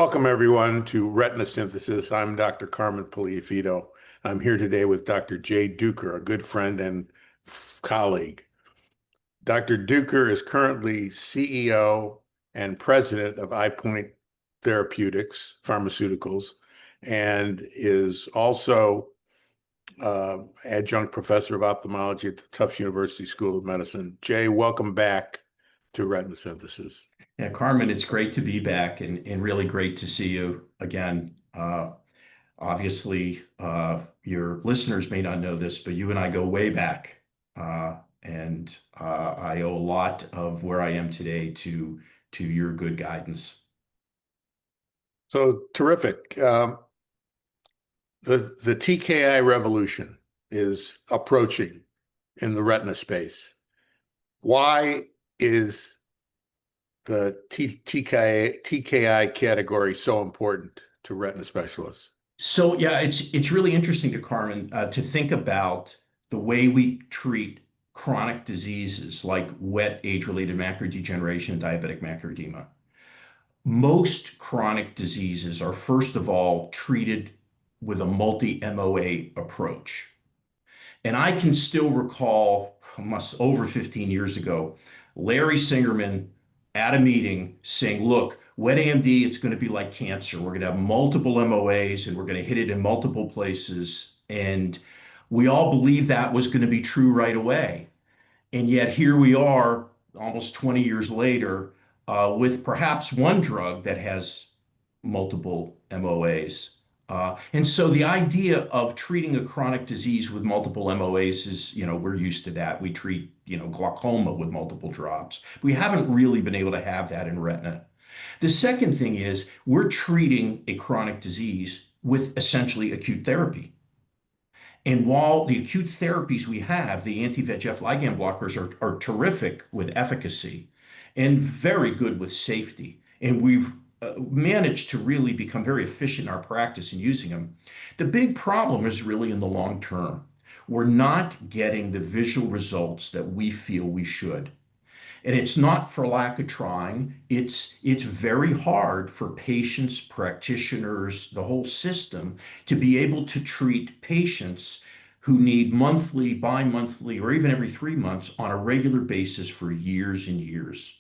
Welcome, everyone, to Retina Synthesis. I'm Dr. Carmen Puliafito. I'm here today with Dr. Jay Duker, a good friend and colleague. Dr. Duker is currently CEO and president of Eyepoint Pharmaceuticals, and is also adjunct professor of ophthalmology at the Tufts University School of Medicine. Jay, welcome back to Retina Synthesis. Yeah, Carmen, it's great to be back and really great to see you again. Obviously, your listeners may not know this, but you and I go way back. I owe a lot of where I am today to your good guidance. So terrific. The TKI revolution is approaching in the retina space. Why is the TKI category so important to retina specialists? So yeah, it's really interesting to Carmen to think about the way we treat chronic diseases like wet age-related macular degeneration and diabetic macular edema. Most chronic diseases are, first of all, treated with a multi-MOA approach. And I can still recall, almost over 15 years ago, Larry Singerman at a meeting saying, look, wet AMD, it's going to be like cancer. We're going to have multiple MOAs and we're going to hit it in multiple places. And we all believed that was going to be true right away. And yet here we are almost 20 years later with perhaps one drug that has multiple MOAs. And so the idea of treating a chronic disease with multiple MOAs is, we're used to that. We treat, glaucoma with multiple drops. We haven't really been able to have that in retina. The second thing is we're treating a chronic disease with essentially acute therapy. And while the acute therapies we have, the anti-VEGF ligand blockers are terrific with efficacy and very good with safety. And we've managed to really become very efficient in our practice in using them. The big problem is really in the long term. We're not getting the visual results that we feel we should. And it's not for lack of trying. It's very hard for patients, practitioners, the whole system to be able to treat patients who need monthly, bi-monthly, or even every 3 months on a regular basis for years and years.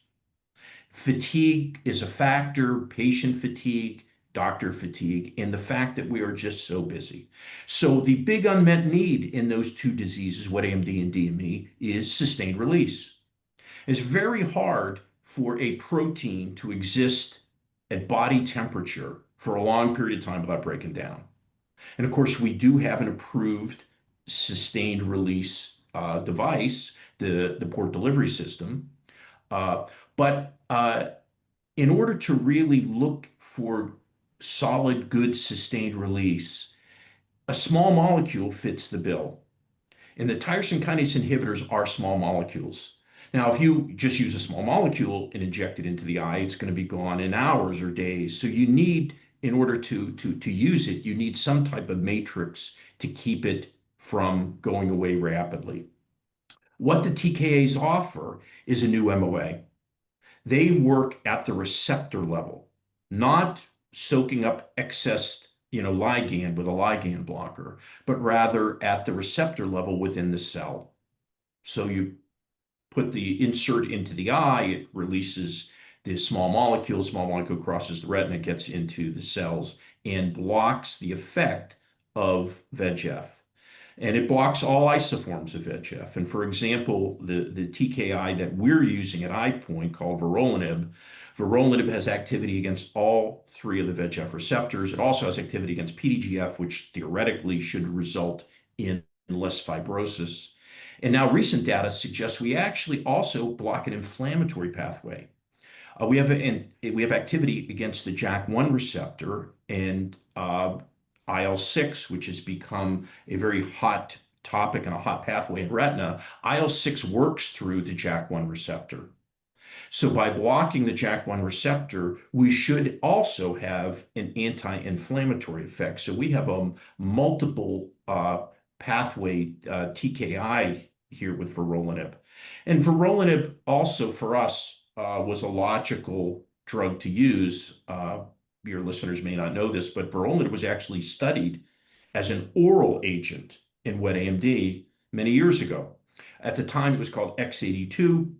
Fatigue is a factor, patient fatigue, doctor fatigue, and the fact that we are just so busy. So the big unmet need in those two diseases, wet AMD and DME, is sustained release. It's very hard for a protein to exist at body temperature for a long period of time without breaking down. And of course, we do have an approved sustained release device, the port delivery system. But in order to really look for solid, good, sustained release, a small molecule fits the bill. And the tyrosine kinase inhibitors are small molecules. Now, if you just use a small molecule and inject it into the eye, it's going to be gone in hours or days. So you need, in order to use it, you need some type of matrix to keep it from going away rapidly. What the TKAs offer is a new MOA. They work at the receptor level, not soaking up excess, ligand with a ligand blocker, but rather at the receptor level within the cell. So you put the insert into the eye, it releases the small molecule crosses the retina, gets into the cells and blocks the effect of VEGF. And it blocks all isoforms of VEGF. And for example, the TKI that we're using at Eyepoint called vorolanib has activity against all three of the VEGF receptors. It also has activity against PDGF, which theoretically should result in less fibrosis. And now recent data suggests we actually also block an inflammatory pathway. We have activity against the JAK1 receptor and IL-6, which has become a very hot topic and a hot pathway in retina. IL-6 works through the JAK1 receptor. So by blocking the JAK1 receptor, we should also have an anti-inflammatory effect. So we have a multiple pathway TKI here with vorolanib. And vorolanib also for us was a logical drug to use your listeners may not know this, but vorolanib was actually studied as an oral agent in wet AMD many years ago. At the time, it was called X82,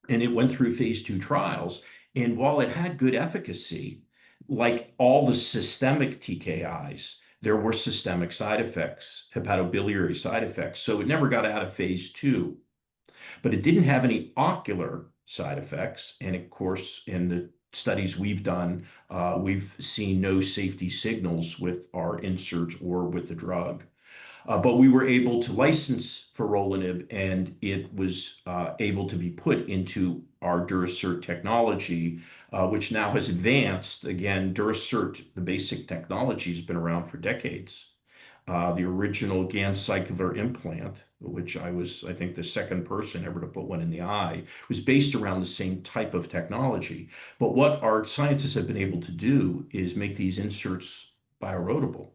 and it went through phase 2 trials. And while it had good efficacy, like all the systemic TKIs, there were systemic side effects, hepatobiliary side effects. So it never got out of phase 2, but it didn't have any ocular side effects. And of course, in the studies we've done, we've seen no safety signals with our inserts or with the drug. But we were able to license vorolanib, and it was able to be put into our Duracert technology, which now has advanced. Again, Duracert, the basic technology, has been around for decades. The original gancycler implant, which I was, I think, the second person ever to put one in the eye, was based around the same type of technology. But what our scientists have been able to do is make these inserts bioerodible.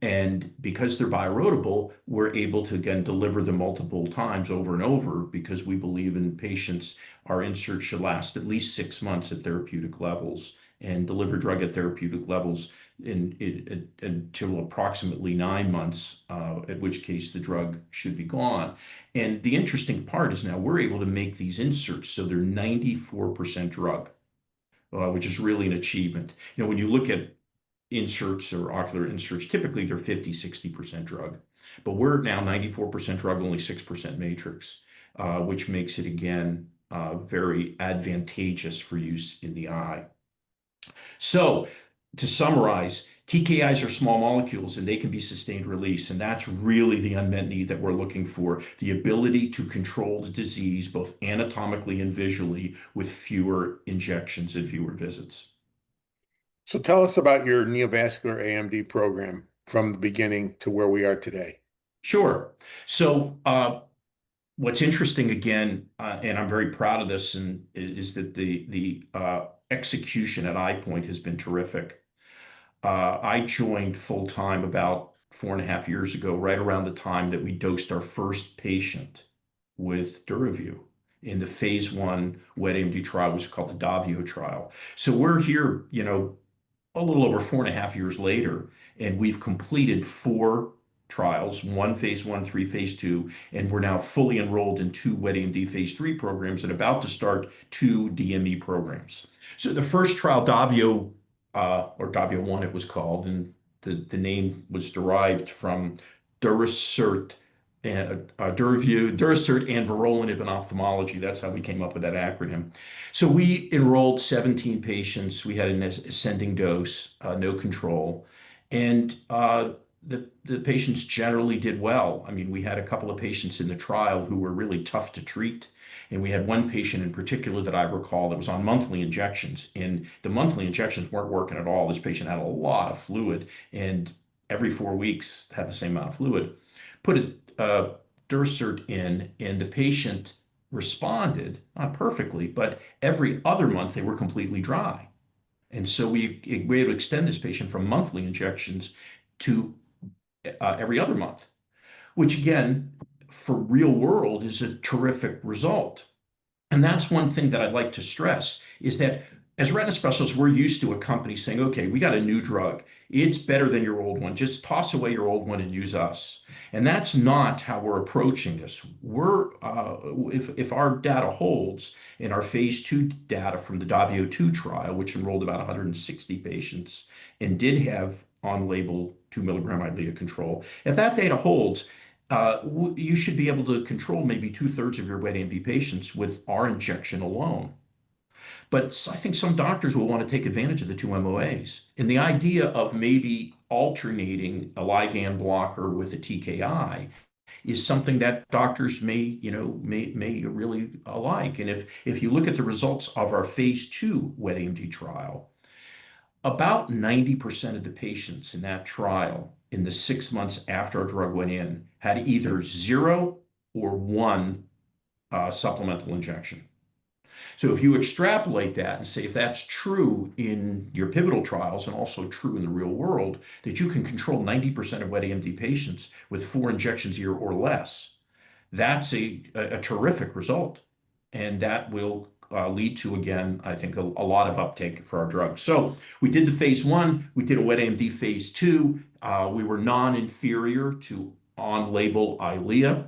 And because they're bioerodible, we're able to, again, deliver them multiple times over and over because we believe in patients, our inserts should last at least 6 months at therapeutic levels and deliver drug at therapeutic levels until approximately 9 months, at which case the drug should be gone. And the interesting part is now we're able to make these inserts so they're 94% drug, which is really an achievement. When you look at inserts or ocular inserts, typically they're 50–60% drug, but we're now 94% drug, only 6% matrix, which makes it, again, very advantageous for use in the eye. So to summarize, TKIs are small molecules and they can be sustained release. And that's really the unmet need that we're looking for, the ability to control the disease both anatomically and visually with fewer injections and fewer visits. So tell us about your neovascular AMD program from the beginning to where we are today. Sure. So what's interesting, again, and I'm very proud of this, and is that the execution at Eyepoint has been terrific. I joined full time about 4.5 years ago, right around the time that we dosed our first patient with Duravyu in the phase 1 wet AMD trial, which was called the Davio trial. So we're here, a little over 4.5 years later, and we've completed 4 trials, 1 phase 1, 3 phase 2, and we're now fully enrolled in 2 wet AMD phase 3 programs and about to start 2 DME programs. So the first trial, Davio, or Davio 1 it was called, and the name was derived from Duracert and Duracert and vorolanib in ophthalmology. That's how we came up with that acronym. So we enrolled 17 patients. We had an ascending dose, no control, and the patients generally did well. I mean, we had a couple of patients in the trial who were really tough to treat. And we had one patient in particular that I recall that was on monthly injections, and the monthly injections weren't working at all. This patient had a lot of fluid, and every 4 weeks had the same amount of fluid. Put a Duracert in, and the patient responded, not perfectly, but every other month they were completely dry. And so we were able to extend this patient from monthly injections to every other month, which, again, for real world is a terrific result. And that's one thing that I'd like to stress is that as retina specialists, we're used to a company saying, okay, we got a new drug. It's better than your old one. Just toss away your old one and use us. And that's not how we're approaching this. If our data holds in our phase 2 data from the Davio 2 trial, which enrolled about 160 patients and did have on-label 2 milligram Eylea control, if that data holds, you should be able to control maybe 2/3 of your wet AMD patients with our injection alone. But I think some doctors will want to take advantage of the 2 MOAs. And the idea of maybe alternating a ligand blocker with a TKI is something that doctors may really like. And if you look at the results of our phase 2 wet AMD trial, about 90% of the patients in that trial in the 6 months after our drug went in had either 0 or 1 supplemental injection. So if you extrapolate that and say if that's true in your pivotal trials and also true in the real world, that you can control 90% of wet AMD patients with 4 injections a year or less, that's a terrific result. And that will lead to, again, I think a lot of uptake for our drug. So we did the phase 1, we did a wet AMD phase 2. We were non-inferior to on-label Eylea.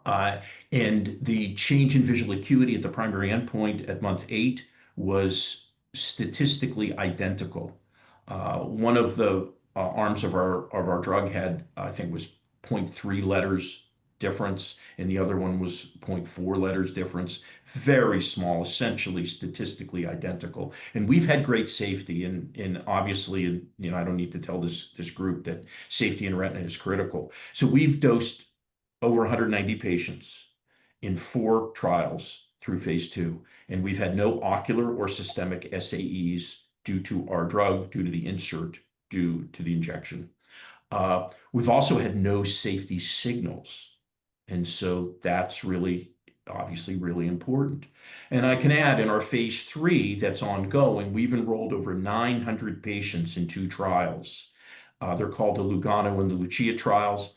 Uh, and the change in visual acuity at the primary endpoint at month 8 was statistically identical. One of the arms of our drug had, I think, was zero point 0.3 letters difference, and the other one was 0.4 letters difference. Very small, essentially statistically identical. And we've had great safety, and obviously, I don't need to tell this group that safety in retina is critical. So we've dosed over 190 patients in 4 trials through phase 2, and we've had no ocular or systemic SAEs due to our drug, due to the insert, due to the injection. We've also had no safety signals, and so that's really, obviously, really important. And I can add, in our phase 3 that's ongoing, we've enrolled over 900 patients in 2 trials. They're called the Lugano and the Lucia trials.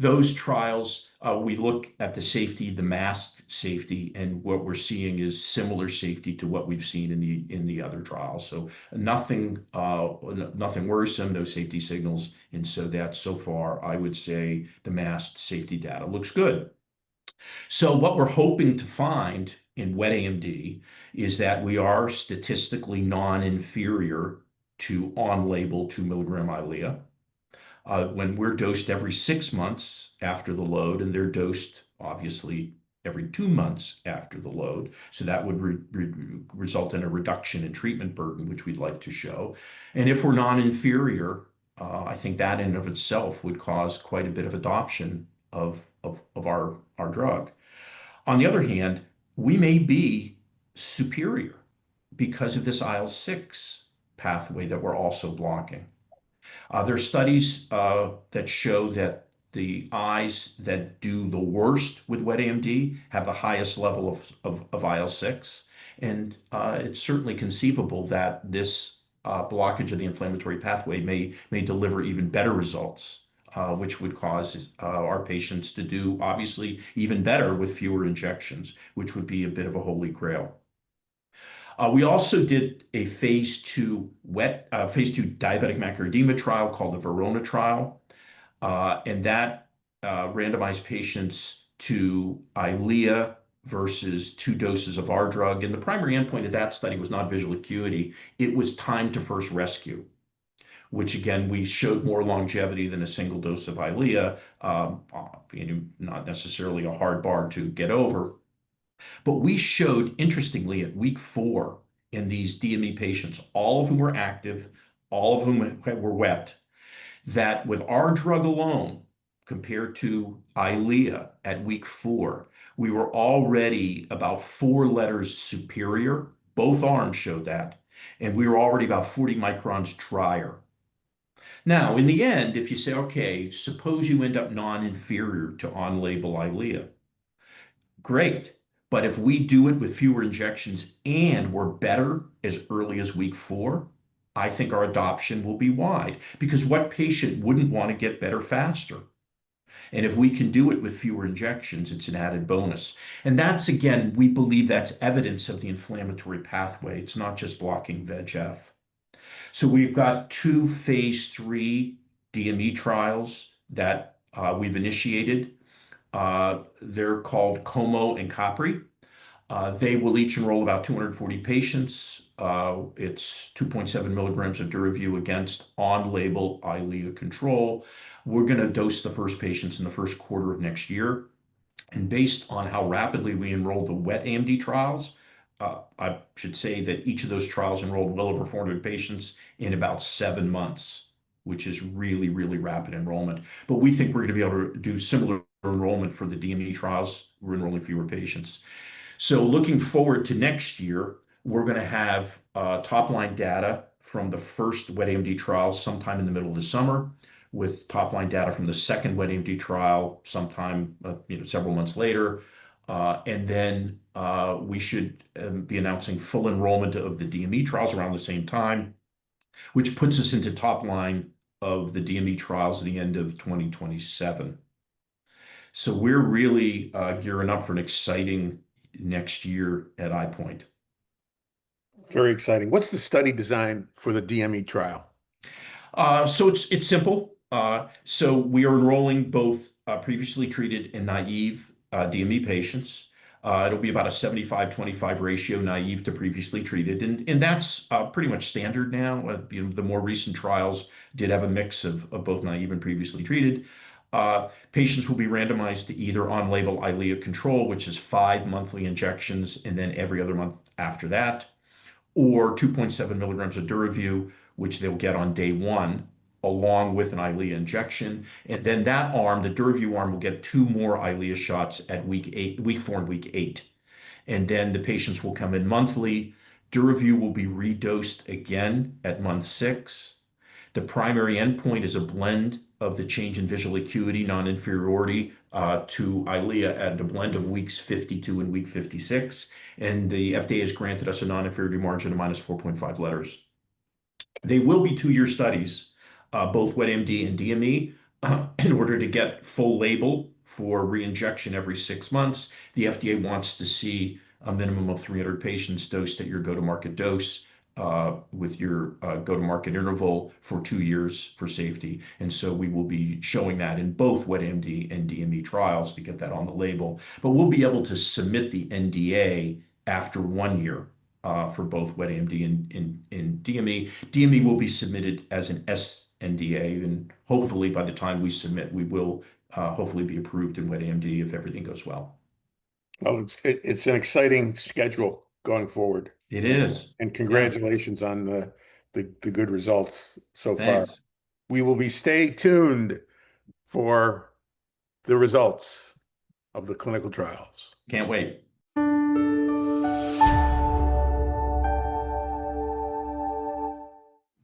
Those trials, we look at the safety, the masked safety, and what we're seeing is similar safety to what we've seen in the other trials. So nothing worrisome, no safety signals, and so that so far, I would say the masked safety data looks good. So what we're hoping to find in wet AMD is that we are statistically non-inferior to on-label 2 milligram Eylea. When we're dosed every 6 months after the load, and they're dosed, obviously, every 2 months after the load. So that would result in a reduction in treatment burden, which we'd like to show. And if we're non-inferior, I think that in and of itself would cause quite a bit of adoption of our drug. On the other hand, we may be superior because of this IL-6 pathway that we're also blocking. There are studies that show that the eyes that do the worst with wet AMD have the highest level of IL-6. And it's certainly conceivable that this blockage of the inflammatory pathway may deliver even better results, which would cause our patients to do, obviously, even better with fewer injections, which would be a bit of a holy grail. We also did a phase 2 diabetic macular edema trial called the Verona trial, and that randomized patients to Eylea versus 2 doses of our drug. And the primary endpoint of that study was not visual acuity; it was time to first rescue, which again we showed more longevity than a single dose of Eylea, not necessarily a hard bar to get over. But we showed, interestingly, at week 4 in these DME patients, all of whom were active, all of whom were wet, that with our drug alone, compared to Eylea at week 4, we were already about 4 letters superior. Both arms showed that. And we were already about 40 microns drier. Now, in the end, if you say, okay, suppose you end up non-inferior to on-label Eylea, great. But if we do it with fewer injections and we're better as early as week 4, I think our adoption will be wide, because what patient wouldn't want to get better faster? And if we can do it with fewer injections, it's an added bonus. And that's, again, we believe that's evidence of the inflammatory pathway. It's not just blocking VEGF. So we've got 2 phase 3 DME trials that we've initiated. They're called Como and Capri. They will each enroll about 240 patients. It's 2.7 milligrams of Duravyu against on-label Eylea control. We're going to dose the first patients in the first quarter of next year. And based on how rapidly we enrolled the wet AMD trials, I should say that each of those trials enrolled well over 400 patients in about 7 months, which is really, really rapid enrollment. But we think we're going to be able to do similar enrollment for the DME trials. We're enrolling fewer patients. So looking forward to next year, we're going to have top-line data from the first wet AMD trial sometime in the middle of the summer, with top-line data from the second wet AMD trial sometime several months later. And then we should be announcing full enrollment of the DME trials around the same time, which puts us into top line of the DME trials at the end of 2027. So we're really gearing up for an exciting next year at Eyepoint. Very exciting. What's the study design for the DME trial? So it's simple. So we are enrolling both previously treated and naive DME patients. It'll be about a 75-25 ratio, naive to previously treated. And that's pretty much standard now. The more recent trials did have a mix of both naive and previously treated. Patients will be randomized to either on-label Eylea control, which is 5 monthly injections, and then every other month after that, or 2.7 milligrams of Duravyu, which they'll get on day 1, along with an Eylea injection. And then that arm, the Duravyu arm, will get 2 more Eylea shots at week 4 and week 8. And then the patients will come in monthly. Duravyu will be redosed again at month 6. The primary endpoint is a blend of the change in visual acuity, non-inferiority to Eylea at a blend of weeks 52 and week 56. And the FDA has granted us a non-inferiority margin of minus 4.5 letters. They will be 2-year studies, both wet AMD and DME, in order to get full label for reinjection every 6 months. The FDA wants to see a minimum of 300 patients dosed at your go-to-market dose with your go-to-market interval for 2 years for safety. And so we will be showing that in both wet AMD and DME trials to get that on the label. But we'll be able to submit the NDA after 1 year for both wet AMD and DME. DME will be submitted as an sNDA, and hopefully by the time we submit, we will hopefully be approved in wet AMD if everything goes well. Well, it's an exciting schedule going forward. It is. And Yeah. congratulations on the good results so far. Thanks. We will be stay tuned for the results of the clinical trials. Can't wait.